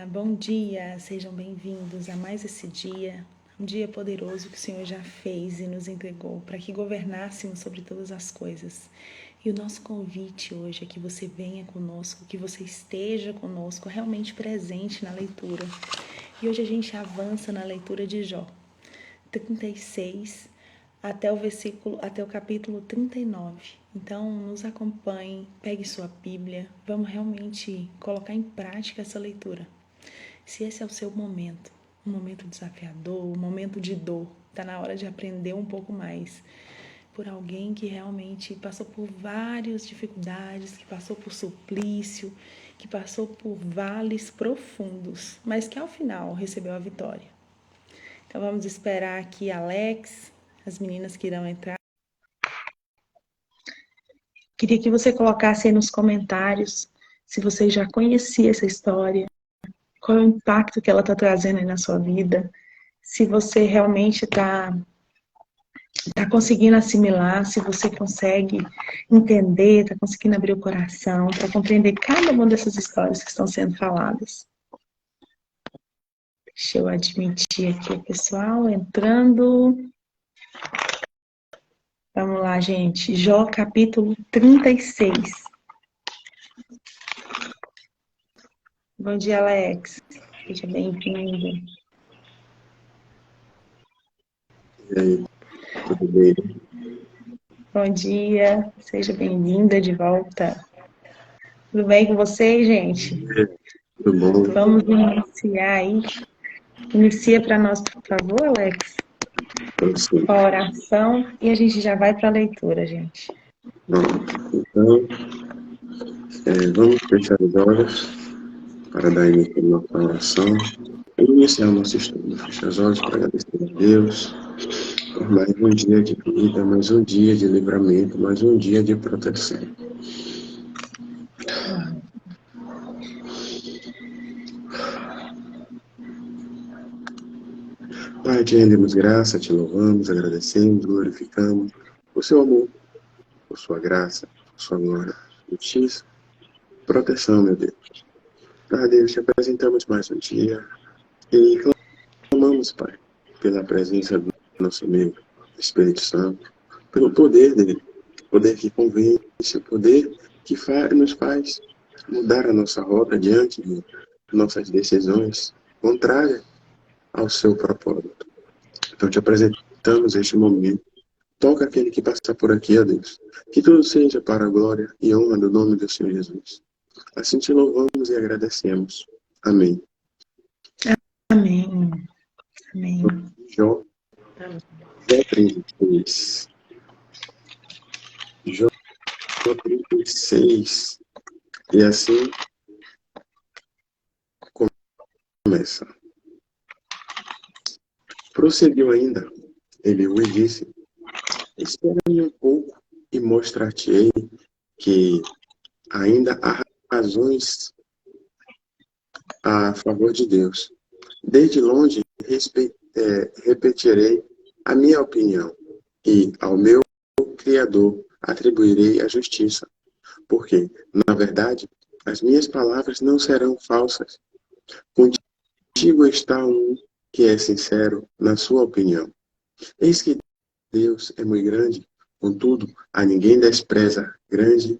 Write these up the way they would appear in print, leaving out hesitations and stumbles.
Bom dia, sejam bem-vindos a mais esse dia, um dia poderoso que o Senhor já fez e nos entregou para que governássemos sobre todas as coisas. E o nosso convite hoje é que você venha conosco, que você esteja conosco, realmente presente na leitura. E hoje a gente avança na leitura de Jó, 36 até o capítulo 39. Então, nos acompanhe, pegue sua Bíblia, vamos realmente colocar em prática essa leitura. Se esse é o seu momento, um momento desafiador, um momento de dor, está na hora de aprender um pouco mais por alguém que realmente passou por várias dificuldades, que passou por suplício, que passou por vales profundos, mas que ao final recebeu a vitória. Então vamos esperar aqui Alex, as meninas que irão entrar. Queria que você colocasse aí nos comentários se você já conhecia essa história, qual é o impacto que ela está trazendo aí na sua vida, se você realmente está conseguindo assimilar, se você consegue entender, está conseguindo abrir o coração para compreender cada uma dessas histórias que estão sendo faladas. Deixa eu admitir aqui o pessoal entrando. Vamos lá, gente. Jó, capítulo 36. Bom dia, Alex. Seja bem-vindo. E aí, tudo bem? Bom dia, seja bem-vinda de volta. Tudo bem com vocês, gente? Tudo bom? Vamos iniciar aí. Inicia para nós, por favor, Alex, Sim. com a oração e a gente já vai para a leitura, gente. Então, vamos fechar os olhos para dar início à nossa oração e iniciar o nosso estudo. Fechar os olhos para agradecer a Deus por mais um dia de vida, mais um dia de livramento, mais um dia de proteção. Pai, te rendemos graça, te louvamos, agradecemos, glorificamos o seu amor, por sua graça, por sua glória, justiça, proteção, meu Deus. Deus, te apresentamos mais um dia e clamamos, Pai, pela presença do nosso amigo Espírito Santo, pelo poder dele, poder que convence, o poder que nos faz mudar a nossa rota diante de nossas decisões contrárias ao seu propósito. Então te apresentamos este momento. Toca aquele que passa por aqui, ó Deus. Que tudo seja para a glória e honra do nome do Senhor Jesus. Assim te louvamos e agradecemos. Amém. Amém. Amém. Jó 36. Jó 36. E assim começa. Prosseguiu ainda, Eliú e disse: espera-me um pouco e mostrar-te-ei que ainda há razões a favor de Deus. Desde longe repetirei a minha opinião e ao meu Criador atribuirei a justiça, porque, na verdade, as minhas palavras não serão falsas. Contigo está um que é sincero na sua opinião. Eis que Deus é muito grande, contudo, a ninguém despreza grande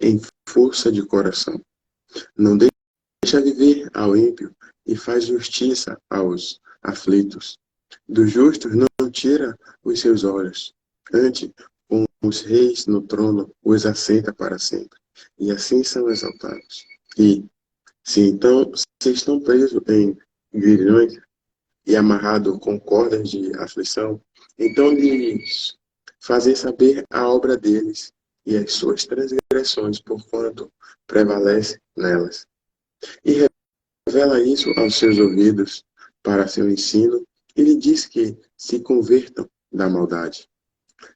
em força de coração. Não deixa viver ao ímpio e faz justiça aos aflitos. Dos justos não tira os seus olhos. Antes, com os reis no trono, os assenta para sempre. E assim são exaltados. E, se estão presos em grilhões e amarrados com cordas de aflição, então lhes fazer saber a obra deles e as suas transgressões, porquanto prevalece nelas. E revela isso aos seus ouvidos para seu ensino, e lhe diz que se convertam da maldade.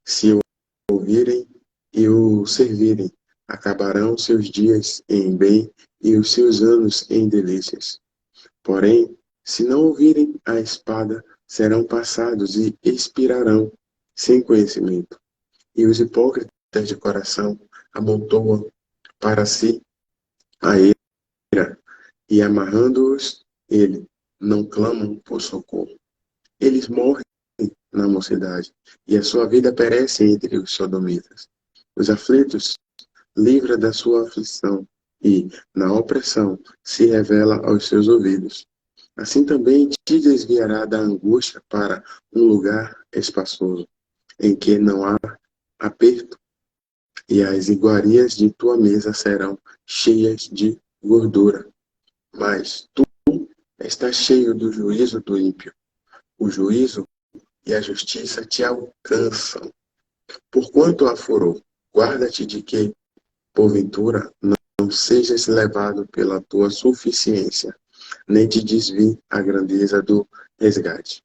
Se o ouvirem e o servirem, acabarão seus dias em bem e os seus anos em delícias. Porém, se não ouvirem a espada, serão passados e expirarão sem conhecimento. E os hipócritas de coração amontoam para si a ira e amarrando-os, ele não clamam por socorro. Eles morrem na mocidade, e a sua vida perece entre os sodomitas. Os aflitos livra da sua aflição, e, na opressão, se revela aos seus ouvidos. Assim também te desviará da angústia para um lugar espaçoso, em que não há aperto, e as iguarias de tua mesa serão cheias de gordura. Mas tu estás cheio do juízo do ímpio. O juízo e a justiça te alcançam. Porquanto a furou, guarda-te de que, porventura, não sejas levado pela tua suficiência, nem te desvie a grandeza do resgate.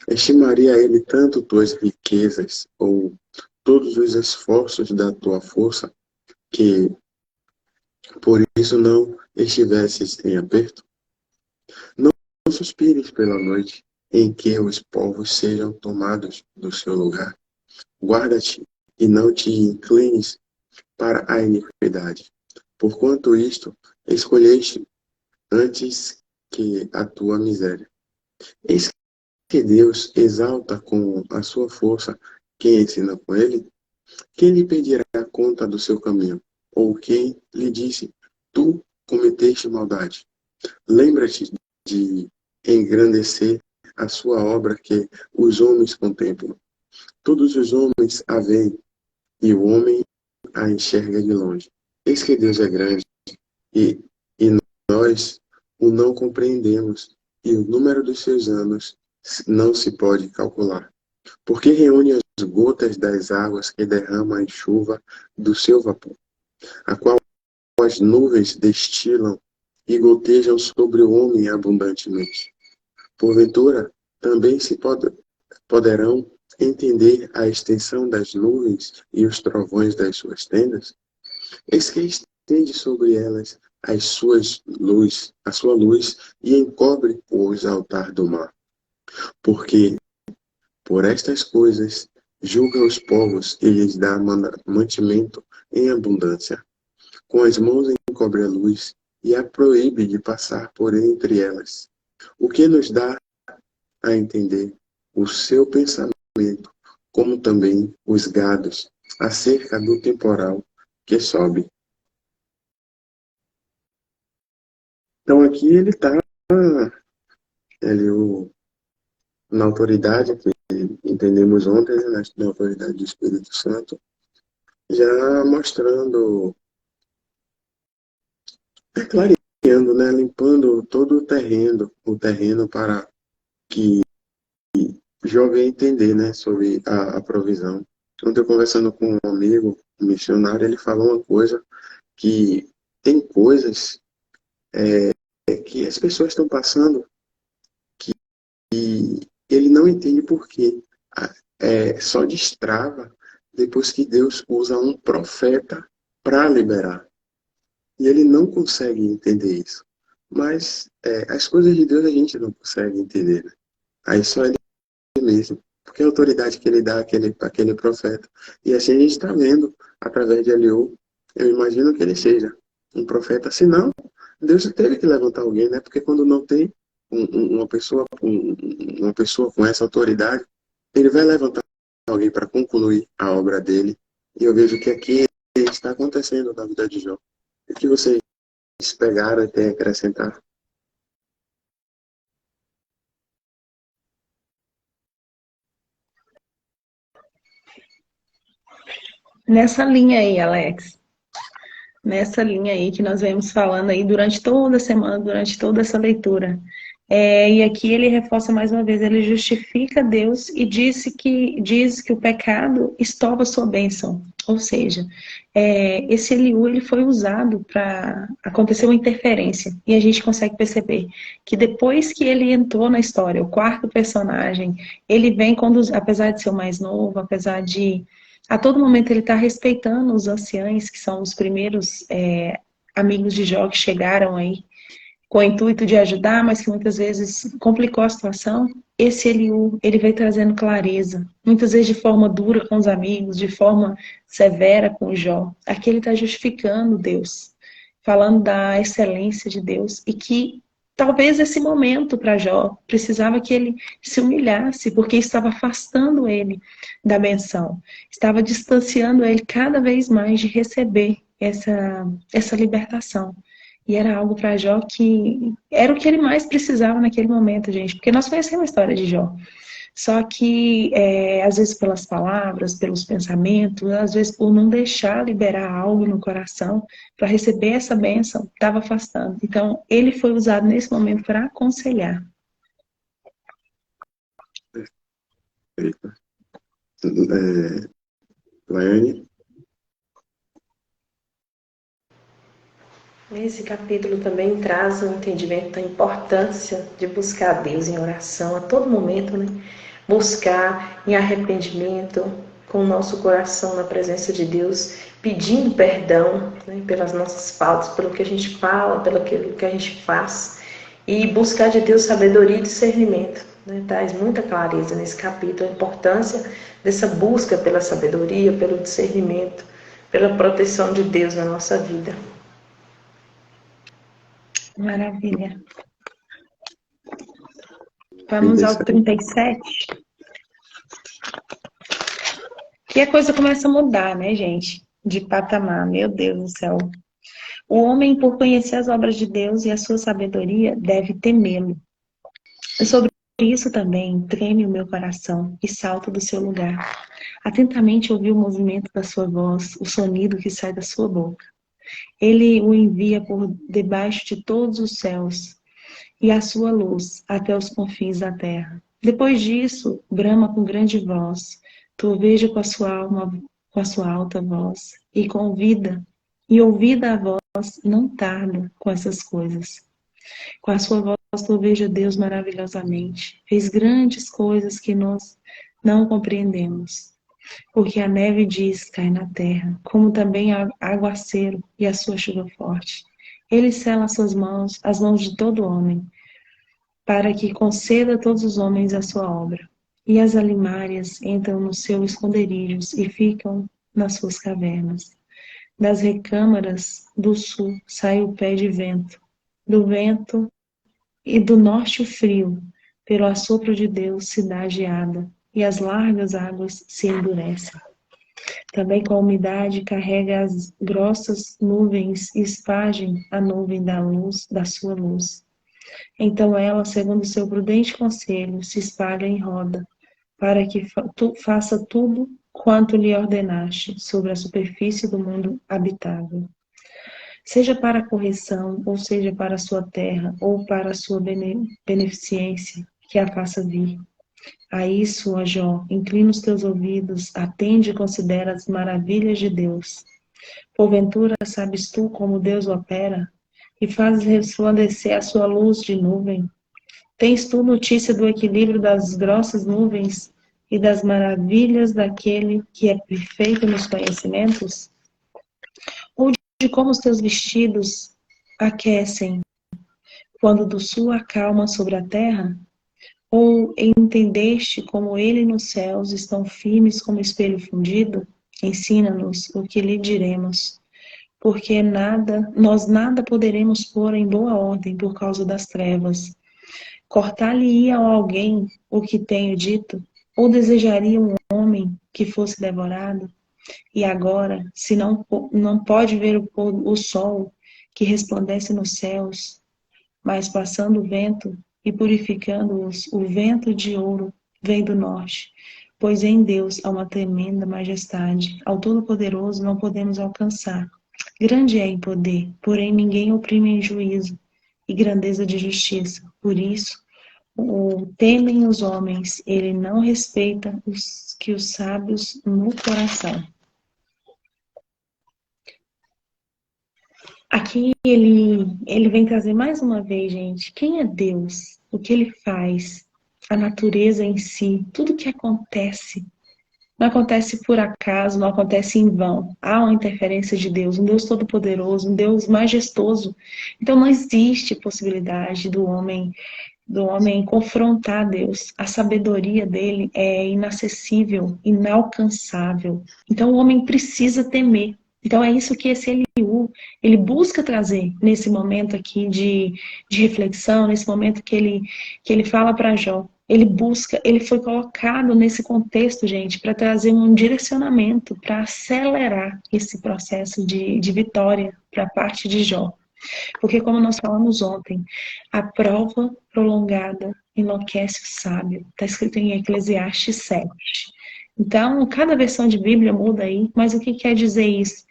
Estimaria ele tanto tuas riquezas, ou todos os esforços da tua força, que por isso não estivesses em aperto? Não suspires pela noite, em que os povos sejam tomados do seu lugar. Guarda-te e não te inclines para a iniquidade. Porquanto isto escolheste antes que a tua miséria. Eis que Deus exalta com a sua força quem ensina com ele. Quem lhe pedirá conta do seu caminho? Ou quem lhe disse, tu cometeste maldade? Lembra-te de engrandecer a sua obra que os homens contemplam. Todos os homens a veem, e o homem a enxerga de longe. Eis que Deus é grande, e, e nós o não compreendemos, e o número dos seus anos não se pode calcular. Porque reúne as gotas das águas que derrama em chuva do seu vapor, a qual as nuvens destilam e gotejam sobre o homem abundantemente. Porventura, também poderão entender a extensão das nuvens e os trovões das suas tendas? Eis que estende sobre elas a sua luz e encobre os altares do mar. Porque por estas coisas julga os povos e lhes dá mantimento em abundância. Com as mãos encobre a luz e a proíbe de passar por entre elas. O que nos dá a entender o seu pensamento, como também os gados, acerca do temporal que sobe. Então aqui ele está na autoridade que entendemos ontem, né, na autoridade do Espírito Santo, já mostrando, clareando, né, limpando todo o terreno para que Jó venha entender, né, sobre a provisão. Ontem eu conversando com um amigo, um missionário, ele falou uma coisa, que tem coisas que as pessoas estão passando e ele não entende por quê. Só destrava depois que Deus usa um profeta para liberar. E ele não consegue entender isso. Mas as coisas de Deus a gente não consegue entender, né? Aí só ele mesmo. Porque a autoridade que ele dá àquele profeta. E assim a gente está vendo, através de Eliú, eu imagino que ele seja um profeta. Se não, Deus teve que levantar alguém, né? Porque quando não tem uma pessoa com essa autoridade, ele vai levantar alguém para concluir a obra dele. E eu vejo que aqui está acontecendo na vida de Jó. O que vocês pegaram e têm a acrescentar? Nessa linha aí, Alex, nessa linha aí que nós vemos falando aí durante toda a semana, durante toda essa leitura. E aqui ele reforça mais uma vez, ele justifica Deus e diz que o pecado estorva a sua bênção. Ou seja, esse Eliú ele foi usado para acontecer uma interferência. E a gente consegue perceber que depois que ele entrou na história, o quarto personagem, ele vem conduzir, apesar de ser o mais novo, apesar de a todo momento ele está respeitando os anciães, que são os primeiros amigos de Jó que chegaram aí com o intuito de ajudar, mas que muitas vezes complicou a situação. Esse Eliú, ele veio trazendo clareza, muitas vezes de forma dura com os amigos, de forma severa com Jó. Aqui ele está justificando Deus. falando da excelência de Deus e que talvez esse momento para Jó precisava que ele se humilhasse, porque estava afastando ele da benção, estava distanciando ele cada vez mais de receber essa libertação. E era algo para Jó que era o que ele mais precisava naquele momento, gente, porque nós conhecemos a história de Jó. Só que, às vezes, pelas palavras, pelos pensamentos, às vezes, por não deixar liberar algo no coração para receber essa bênção, estava afastando. Então, ele foi usado nesse momento para aconselhar. Eita. Laiane? Esse capítulo também traz um entendimento da importância de buscar a Deus em oração a todo momento, né? Buscar em arrependimento, com o nosso coração na presença de Deus, pedindo perdão, né, pelas nossas faltas, pelo que a gente fala, pelo que a gente faz, e buscar de Deus sabedoria e discernimento. Né? Traz muita clareza nesse capítulo a importância dessa busca pela sabedoria, pelo discernimento, pela proteção de Deus na nossa vida. Maravilha. Vamos ao 37. Que a coisa começa a mudar, né, gente? De patamar, meu Deus do céu. O homem, por conhecer as obras de Deus e a sua sabedoria, deve temê-lo. Sobre isso também treme o meu coração e salto do seu lugar. Atentamente ouvi o movimento da sua voz, o sonido que sai da sua boca. Ele o envia por debaixo de todos os céus e a sua luz até os confins da terra. Depois disso, brama com grande voz, troveja com a sua alma, com a sua alta voz, e ouvida a voz, não tarda com essas coisas. Com a sua voz, troveja Deus maravilhosamente. Fez grandes coisas que nós não compreendemos. Porque a neve diz, cai na terra, como também aguaceiro e a sua chuva forte. Ele sela as suas mãos, as mãos de todo homem, para que conceda a todos os homens a sua obra. E as alimárias entram nos seus esconderijos e ficam nas suas cavernas. Das recâmaras do sul sai o pé de vento, do vento e do norte o frio, pelo assopro de Deus se dá geada, e as largas águas se endurecem. Também com a umidade carrega as grossas nuvens e espargem a nuvem da luz, da sua luz. Então ela, segundo seu prudente conselho, se espalha em roda, para que faça tudo quanto lhe ordenaste sobre a superfície do mundo habitável. Seja para a correção, ou seja para a sua terra, ou para a sua beneficência, que a faça vir. A isso, ó Jó, inclina os teus ouvidos, atende e considera as maravilhas de Deus. Porventura, sabes tu como Deus opera e fazes resplandecer a sua luz de nuvem? Tens tu notícia do equilíbrio das grossas nuvens e das maravilhas daquele que é perfeito nos conhecimentos? Ou de como os teus vestidos aquecem quando do sul acalma sobre a terra? Ou entendeste como ele nos céus estão firmes como espelho fundido? Ensina-nos o que lhe diremos, porque nós nada poderemos pôr em boa ordem por causa das trevas. Cortar-lhe-ia a alguém o que tenho dito? Ou desejaria um homem que fosse devorado? E agora, se não pode ver o sol que resplandece nos céus, mas passando o vento e purificando-os, o vento de ouro vem do norte. Pois em Deus há uma tremenda majestade. Ao Todo-Poderoso não podemos alcançar. Grande é em poder, porém ninguém oprime em juízo, e grandeza de justiça. Por isso, temem os homens, ele não respeita os sábios no coração. Aqui ele vem trazer mais uma vez, gente, quem é Deus? O que ele faz? A natureza em si, tudo que acontece. Não acontece por acaso, não acontece em vão. Há uma interferência de Deus, um Deus todo-poderoso, um Deus majestoso. Então não existe possibilidade do homem confrontar Deus. A sabedoria dele é inacessível, inalcançável. Então o homem precisa temer. Então é isso que esse Eliú, ele busca trazer nesse momento aqui de reflexão, nesse momento que ele fala para Jó. Ele busca, ele foi colocado nesse contexto, gente, para trazer um direcionamento, para acelerar esse processo de vitória para a parte de Jó. Porque como nós falamos ontem, a prova prolongada enlouquece o sábio. Está escrito em Eclesiastes 7. Então, cada versão de Bíblia muda aí, mas o que quer dizer isso?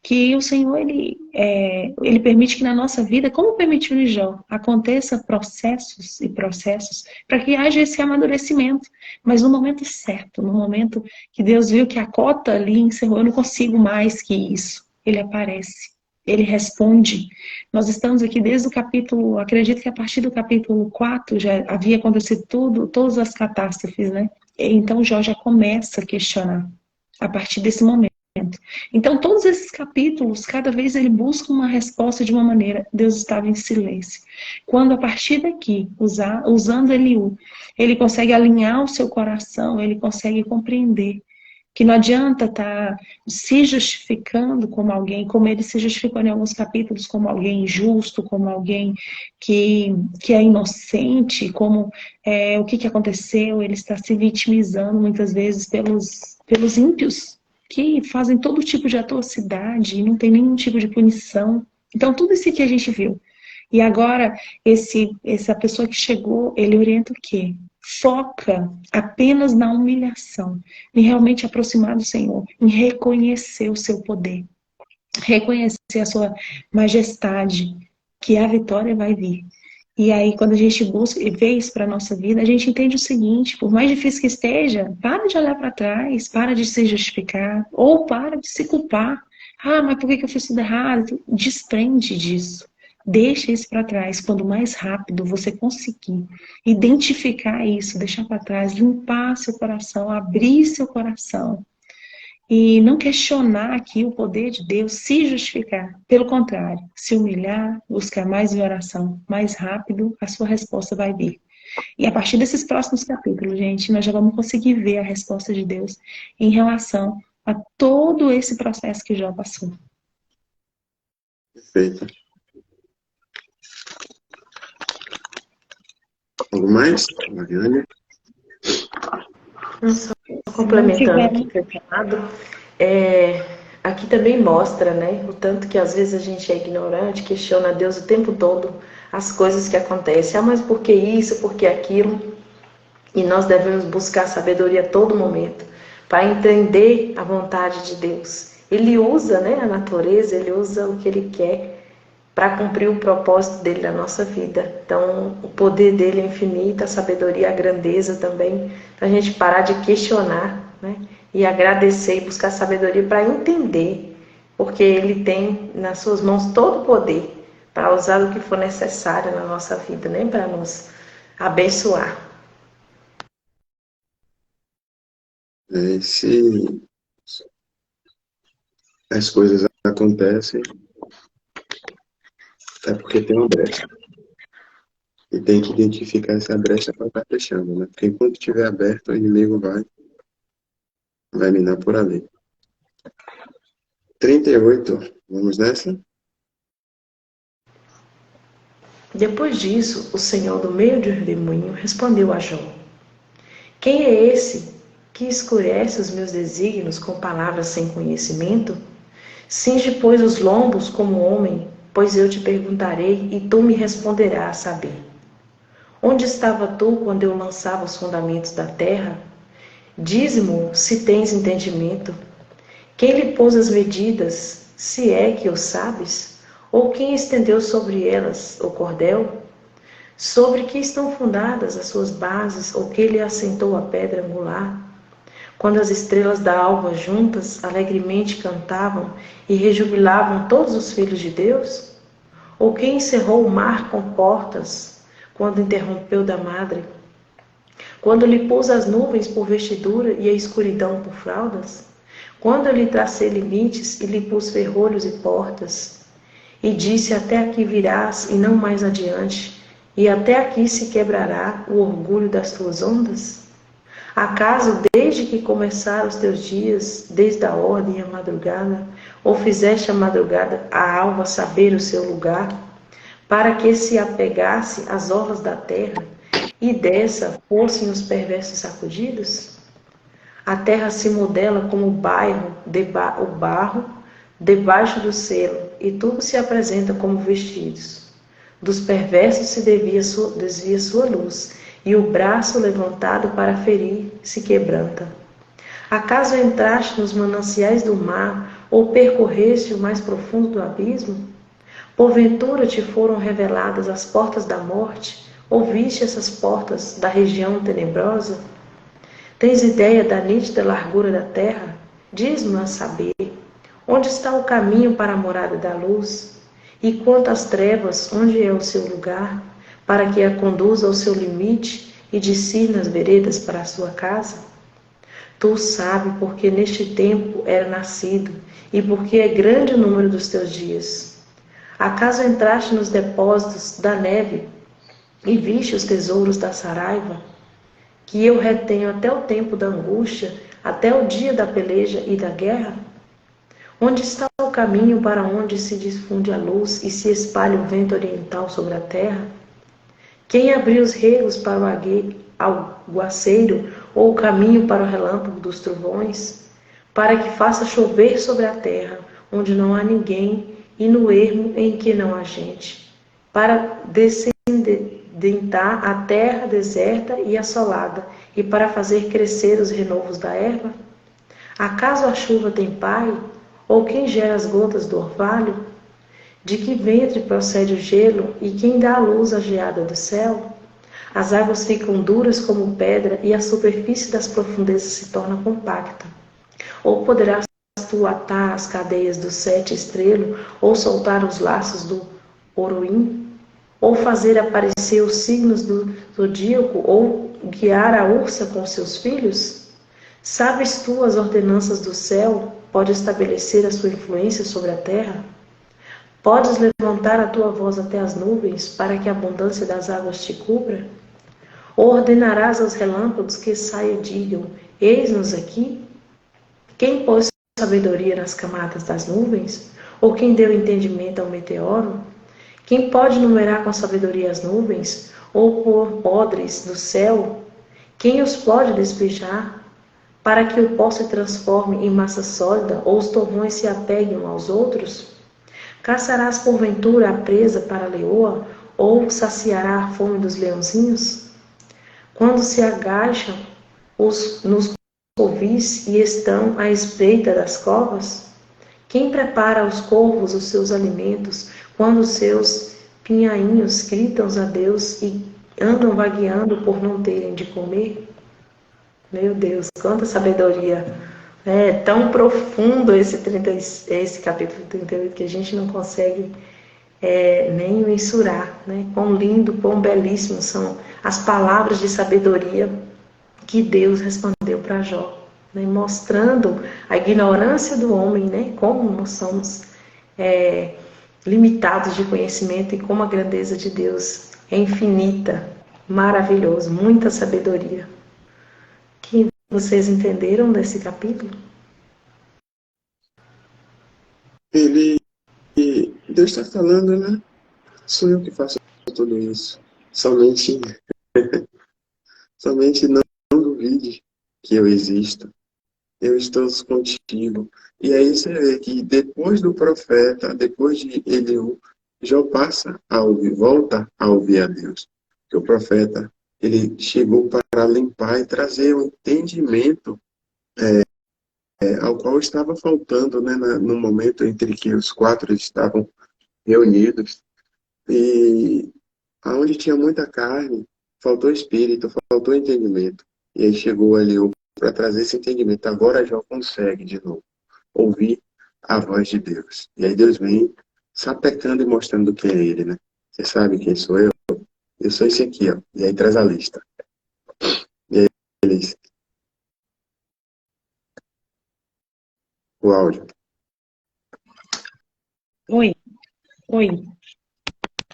Que o Senhor, ele permite que na nossa vida, como permitiu em Jó, aconteça processos e processos para que haja esse amadurecimento. Mas no momento certo, no momento que Deus viu que a cota ali encerrou, eu não consigo mais que isso. Ele aparece, ele responde. Nós estamos aqui desde o capítulo, acredito que a partir do capítulo 4 já havia acontecido tudo, todas as catástrofes, né? Então Jó já começa a questionar a partir desse momento. Então todos esses capítulos, cada vez ele busca uma resposta de uma maneira. Deus estava em silêncio. Quando a partir daqui, usando Eliú, ele consegue alinhar o seu coração, ele consegue compreender que não adianta estar se justificando como alguém, como ele se justificou em alguns capítulos, como alguém injusto, como alguém que é inocente, como o que aconteceu, ele está se vitimizando muitas vezes pelos ímpios, que fazem todo tipo de atrocidade e não tem nenhum tipo de punição. Então tudo isso que a gente viu. E agora, essa pessoa que chegou, ele orienta o quê? Foca apenas na humilhação, em realmente aproximar do Senhor, em reconhecer o seu poder, reconhecer a sua majestade, que a vitória vai vir. E aí, quando a gente busca e vê isso para a nossa vida, a gente entende o seguinte: por mais difícil que esteja, para de olhar para trás, para de se justificar, ou para de se culpar. Ah, mas por que eu fiz tudo errado? Desprende disso. Deixa isso para trás. Quando mais rápido você conseguir identificar isso, deixar para trás, limpar seu coração, abrir seu coração e não questionar aqui o poder de Deus, se justificar. Pelo contrário, se humilhar, buscar mais em oração, mais rápido, a sua resposta vai vir. E a partir desses próximos capítulos, gente, nós já vamos conseguir ver a resposta de Deus em relação a todo esse processo que Jó passou. Perfeito. Algo mais, Mariane? Só complementando aqui o que foi falado, aqui também mostra, né, o tanto que às vezes a gente é ignorante, questiona Deus o tempo todo, as coisas que acontecem. Ah, mas por que isso, por que aquilo? E nós devemos buscar sabedoria a todo momento, para entender a vontade de Deus. Ele usa, né, a natureza, ele usa o que ele quer para cumprir o propósito dele na nossa vida. Então, o poder dele é infinito, a sabedoria, a grandeza também. Então, a gente parar de questionar, né? E agradecer e buscar sabedoria para entender, porque ele tem nas suas mãos todo o poder para usar o que for necessário na nossa vida, né? Para nos abençoar. Se as coisas acontecem, é porque tem uma brecha. E tem que identificar essa brecha para estar fechando, né? Porque enquanto estiver aberto, o inimigo vai minar por ali. 38, vamos nessa? Depois disso, o Senhor, do meio de um redemoinho, respondeu a Jó: quem é esse que escurece os meus desígnios com palavras sem conhecimento? Cinge, pois, os lombos como homem, pois eu te perguntarei e tu me responderás a saber. Onde estava tu quando eu lançava os fundamentos da terra? Dize-mo, se tens entendimento. Quem lhe pôs as medidas, se é que o sabes? Ou quem estendeu sobre elas o cordel? Sobre que estão fundadas as suas bases, ou que lhe assentou a pedra angular? Quando as estrelas da alva juntas alegremente cantavam e rejubilavam todos os filhos de Deus? Ou quem encerrou o mar com portas, quando interrompeu da madre? Quando lhe pôs as nuvens por vestidura e a escuridão por fraldas? Quando eu lhe tracei limites e lhe pus ferrolhos e portas? E disse: até aqui virás e não mais adiante, e até aqui se quebrará o orgulho das tuas ondas? Acaso, desde que começaram os teus dias, desde a ordem e a madrugada, ou fizeste a madrugada a alva saber o seu lugar, para que se apegasse às orlas da terra, e dessa fossem os perversos sacudidos? A terra se modela como o barro debaixo do selo, e tudo se apresenta como vestidos. Dos perversos se desvia sua luz, e o braço levantado para ferir se quebranta. Acaso entraste nos mananciais do mar, ou percorreste o mais profundo do abismo? Porventura te foram reveladas as portas da morte, ou viste essas portas da região tenebrosa? Tens ideia da nítida largura da terra? Diz-me a saber, onde está o caminho para a morada da luz? E quanto às trevas, onde é o seu lugar, para que a conduza ao seu limite e discirna as veredas para a sua casa? Tu sabes porque neste tempo era nascido, e porque é grande o número dos teus dias. Acaso entraste nos depósitos da neve e viste os tesouros da saraiva, que eu retenho até o tempo da angústia, até o dia da peleja e da guerra? Onde está o caminho para onde se difunde a luz e se espalha o vento oriental sobre a terra? Quem abriu os regos para o aguaceiro ou o caminho para o relâmpago dos trovões? Para que faça chover sobre a terra, onde não há ninguém, e no ermo em que não há gente, para descendentar a terra deserta e assolada, e para fazer crescer os renovos da erva? Acaso a chuva tem pai? Ou quem gera as gotas do orvalho? De que ventre procede o gelo, e quem dá à luz a geada do céu? As águas ficam duras como pedra, e a superfície das profundezas se torna compacta. Ou poderás tu atar as cadeias do sete estrelo, ou soltar os laços do oroim? Ou fazer aparecer os signos do zodíaco, ou guiar a ursa com seus filhos? Sabes tu as ordenanças do céu? Pode estabelecer a sua influência sobre a terra? Podes levantar a tua voz até as nuvens, para que a abundância das águas te cubra? Ou ordenarás aos relâmpagos que saiam e digam: eis-nos aqui? Quem pôs sabedoria nas camadas das nuvens? Ou quem deu entendimento ao meteoro? Quem pode numerar com sabedoria as nuvens? Ou pôr odres do céu? Quem os pode despejar, para que o pó se transforme em massa sólida, ou os torrões se apeguem aos outros? Caçarás porventura a presa para a leoa, ou saciará a fome dos leãozinhos? Quando se agacham nos covis e estão à espreita das covas? Quem prepara aos corvos os seus alimentos, quando os seus pinhainhos gritam a Deus e andam vagueando por não terem de comer? Meu Deus, quanta sabedoria! É tão profundo esse capítulo 38 que a gente não consegue nem mensurar, né? Quão lindo, quão belíssimo são as palavras de sabedoria que Deus respondeu para Jó, né? Mostrando a ignorância do homem, né? Como nós somos limitados de conhecimento e como a grandeza de Deus é infinita, maravilhoso, muita sabedoria. Que vocês entenderam desse capítulo? Ele, Deus está falando, né? Sou eu que faço tudo isso. Somente, somente não duvide que eu existo. Eu estou contigo. E aí você vê que depois do profeta, depois de Eliú, Jó passa a ouvir, volta a ouvir a Deus. Que o profeta, ele chegou para limpar e trazer o entendimento ao qual estava faltando, né, no momento entre que os quatro estavam reunidos. E aonde tinha muita carne, faltou espírito, faltou entendimento. E aí chegou Eliú para trazer esse entendimento. Agora Jó consegue de novo ouvir a voz de Deus. E aí Deus vem sapecando e mostrando quem é Ele, né? Você sabe quem sou eu? Eu sou esse aqui, ó. E aí traz a lista. E aí eles, o áudio. Oi, oi.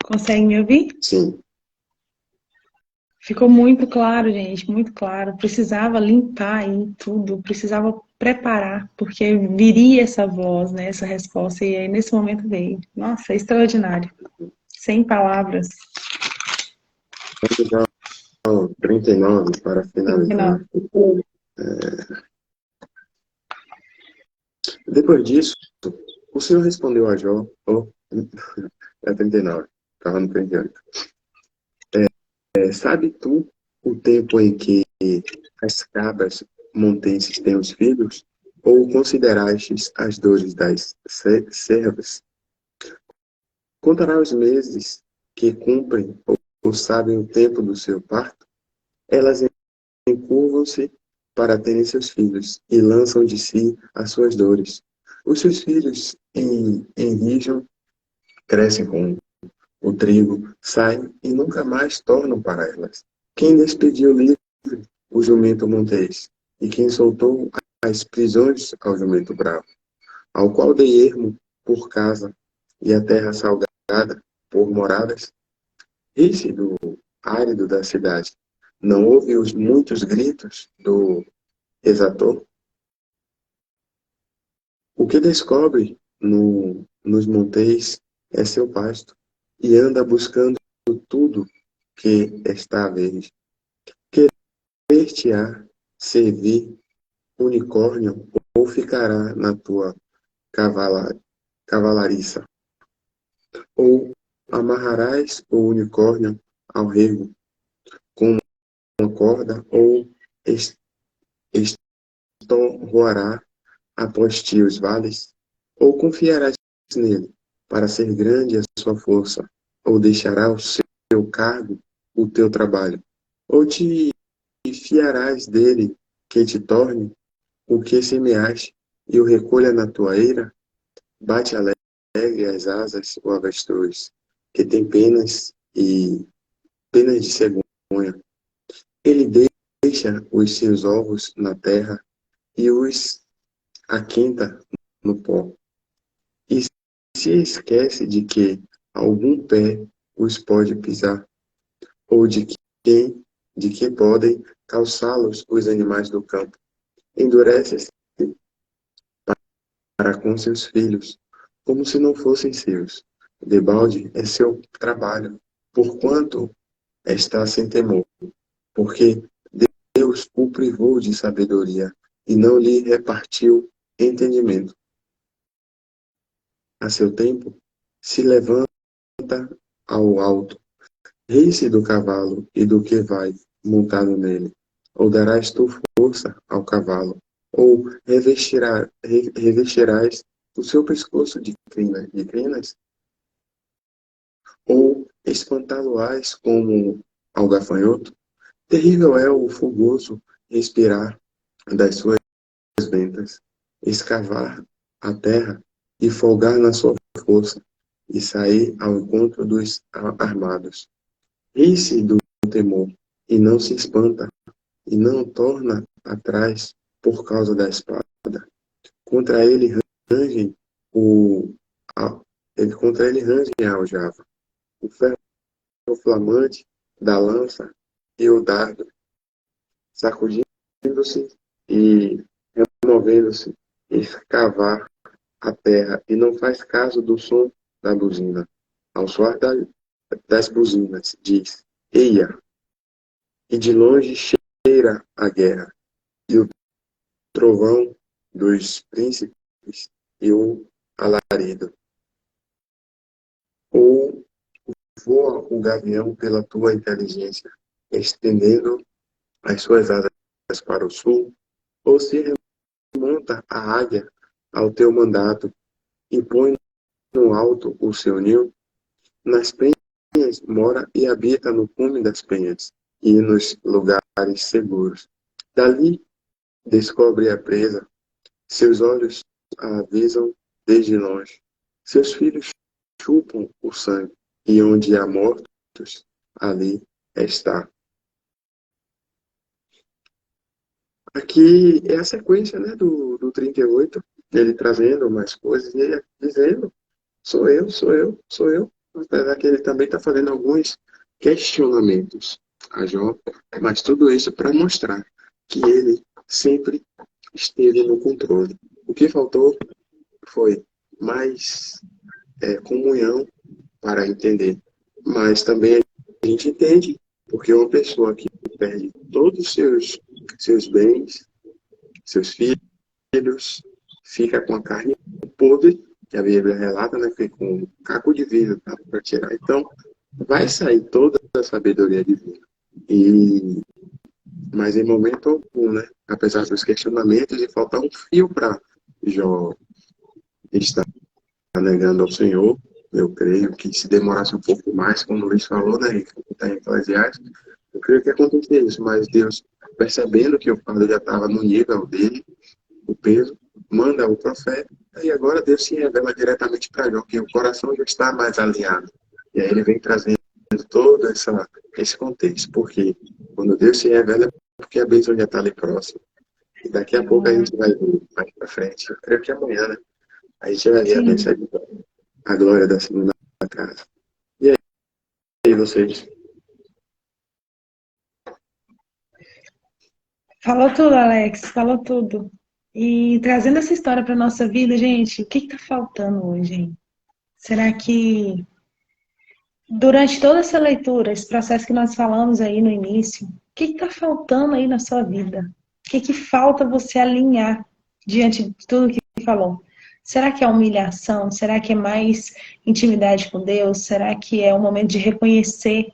Consegue me ouvir? Sim. Ficou muito claro, gente, muito claro. Precisava limpar aí tudo, precisava preparar, porque viria essa voz, né, essa resposta, e aí nesse momento veio. Nossa, é extraordinário. Sem palavras. Vamos ao 39 para finalizar. 39. Depois disso, o Senhor respondeu a Jó, é 39, estava no 38. Sabe tu o tempo em que as cabras montenses têm os filhos? Ou considerastes as dores das servas? Contará os meses que cumprem ou sabem o tempo do seu parto? Elas encurvam-se para terem seus filhos e lançam de si as suas dores. Os seus filhos enrijam, crescem com o trigo, saem e nunca mais tornam para elas. Quem despediu livre o jumento montês, e quem soltou as prisões ao jumento bravo, ao qual dei ermo por casa, e a terra salgada por moradas? Esse do árido da cidade. Não houve os muitos gritos do exator? O que descobre nos montes é seu pasto, e anda buscando tudo que está verde. Querer-te-á servir unicórnio, ou ficará na tua cavalariça? Ou amarrarás o unicórnio ao rego com uma corda, ou estorroará após ti os vales? Ou confiarás nele para ser grande a sua força? Ou deixará o seu cargo, o teu trabalho? Ou te fiarás dele que te torne o que semeaste e o recolha na tua eira? Bate alegre as asas o avestruz, que tem penas de cegonha. Ele deixa os seus ovos na terra e os aquenta no pó. E se esquece de que algum pé os pode pisar, ou de que podem calçá-los os animais do campo. Endurece-se para com seus filhos, como se não fossem seus. Debalde é seu trabalho, porquanto está sem temor, porque Deus o privou de sabedoria e não lhe repartiu entendimento. A seu tempo, se levanta ao alto, ri-se do cavalo e do que vai montado nele. Ou darás tu força ao cavalo, ou revestirás o seu pescoço de crinas, ou espantá-lo-ás como ao gafanhoto. Terrível é o fogoso respirar das suas ventas, escavar a terra e folgar na sua força, e sair ao encontro dos armados. Ri-se do temor, e não se espanta, e não torna atrás por causa da espada. Contra ele rangem contra ele rangem a aljava, o ferro flamante da lança e o dardo, sacudindo-se e removendo-se, escavar a terra, e não faz caso do som da buzina. Ao soar das buzinas, diz: Eia! E de longe cheira a guerra, e o trovão dos príncipes e o alarido. Ou voa o gavião pela tua inteligência, estendendo as suas asas para o sul, ou se remonta a águia ao teu mandato e põe no alto o seu ninho, nas penhas mora e habita no cume das penhas e nos lugares seguros. Dali descobre a presa, seus olhos a avisam desde longe. Seus filhos chupam o sangue, e onde há mortos, ali está. Aqui é a sequência, né, do 38, ele trazendo mais coisas, e ele dizendo: sou eu, sou eu, sou eu. Apesar que ele também está fazendo alguns questionamentos. a Jó, mas tudo isso para mostrar que ele sempre esteve no controle. O que faltou foi mais comunhão para entender, mas também a gente entende, porque uma pessoa que perde todos os seus bens, seus filhos, fica com a carne podre, que a Bíblia relata, né, que com um caco de vidro para tirar. Então, vai sair toda a sabedoria divina. Mas em momento algum, né, apesar dos questionamentos, e faltar um fio para Jó estar negando ao Senhor, eu creio que se demorasse um pouco mais, como o Luiz falou, né, que está em Eclesiastes, eu creio que acontecia isso, mas Deus, percebendo que o fardo já estava no nível dele, o peso, manda o profeta, e agora Deus se revela diretamente para Jó, que o coração já está mais alinhado. E aí ele vem trazendo todo esse contexto, porque quando Deus se revela, é porque a bênção já está ali próximo. E daqui a pouco a gente vai ver mais para frente, eu creio que amanhã, né, a gente vai ver a bênção de a glória da segunda casa. E aí vocês? Falou tudo, Alex, falou tudo. E trazendo essa história para nossa vida, gente, o que está faltando hoje, hein? Será que durante toda essa leitura, esse processo que nós falamos aí no início, o que está faltando aí na sua vida? O que falta você alinhar diante de tudo que falou? Será que é humilhação? Será que é mais intimidade com Deus? Será que é um momento de reconhecer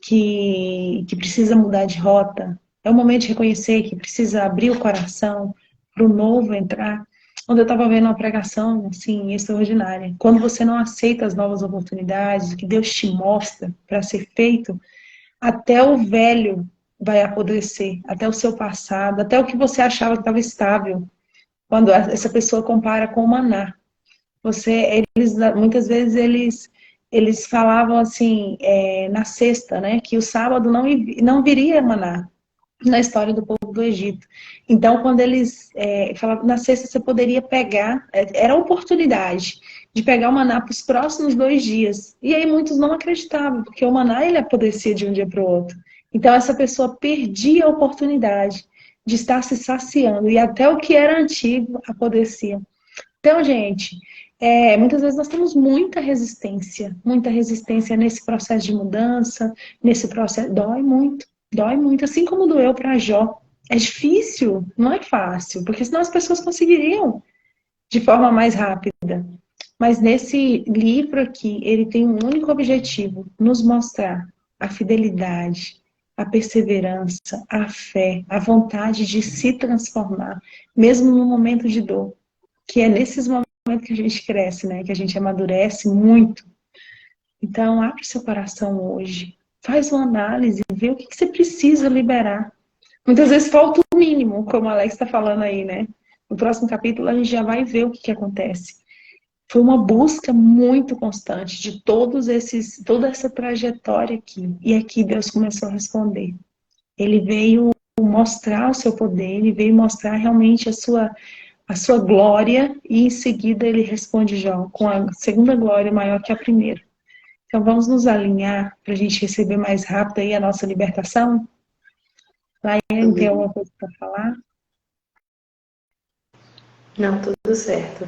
que precisa mudar de rota? É o momento de reconhecer que precisa abrir o coração para o novo entrar? Quando eu estava vendo uma pregação, assim, extraordinária. Quando você não aceita as novas oportunidades, o que Deus te mostra para ser feito, até o velho vai apodrecer, até o seu passado, até o que você achava que estava estável. Quando essa pessoa compara com o maná. Muitas vezes eles falavam assim, na sexta, né, que o sábado não viria maná na história do povo do Egito. Então, quando eles falavam, na sexta você poderia pegar, era a oportunidade de pegar o maná para os próximos 2 dias. E aí muitos não acreditavam, porque o maná ele apodrecia de um dia para o outro. Então, essa pessoa perdia a oportunidade de estar se saciando, e até o que era antigo apodrecia. Então, gente, muitas vezes nós temos muita resistência nesse processo de mudança, nesse processo, dói muito, assim como doeu para Jó. É difícil, não é fácil, porque senão as pessoas conseguiriam de forma mais rápida. Mas nesse livro aqui, ele tem um único objetivo, nos mostrar a fidelidade, a perseverança, a fé, a vontade de se transformar, mesmo no momento de dor, que é nesses momentos que a gente cresce, né? Que a gente amadurece muito. Então, abre seu coração hoje. Faz uma análise, vê o que você precisa liberar. Muitas vezes falta o mínimo, como o Alex está falando aí, né? No próximo capítulo a gente já vai ver o que acontece. Foi uma busca muito constante de toda essa trajetória aqui. E aqui Deus começou a responder. Ele veio mostrar o seu poder, ele veio mostrar realmente a sua glória, e em seguida ele responde Jó com a segunda glória maior que a primeira. Então vamos nos alinhar para a gente receber mais rápido aí a nossa libertação? Laiane, tem alguma coisa para falar? Não, tudo certo.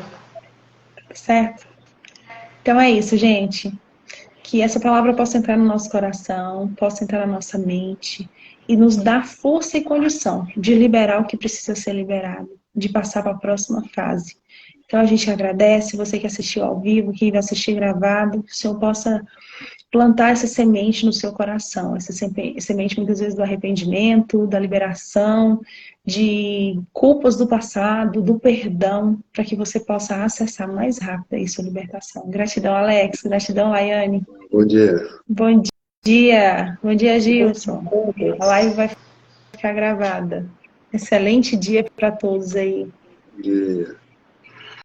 Certo? Então é isso, gente. Que essa palavra possa entrar no nosso coração, possa entrar na nossa mente e nos dar força e condição de liberar o que precisa ser liberado, de passar para a próxima fase. Então a gente agradece você que assistiu ao vivo, que vai assistir gravado, que o Senhor possa plantar essa semente no seu coração, essa semente muitas vezes do arrependimento, da liberação, de culpas do passado, do perdão, para que você possa acessar mais rápido aí sua libertação. Gratidão, Alex. Gratidão, Laiane. Bom dia. Bom dia. Bom dia, Gilson. A live vai ficar gravada. Excelente dia para todos aí. Bom dia.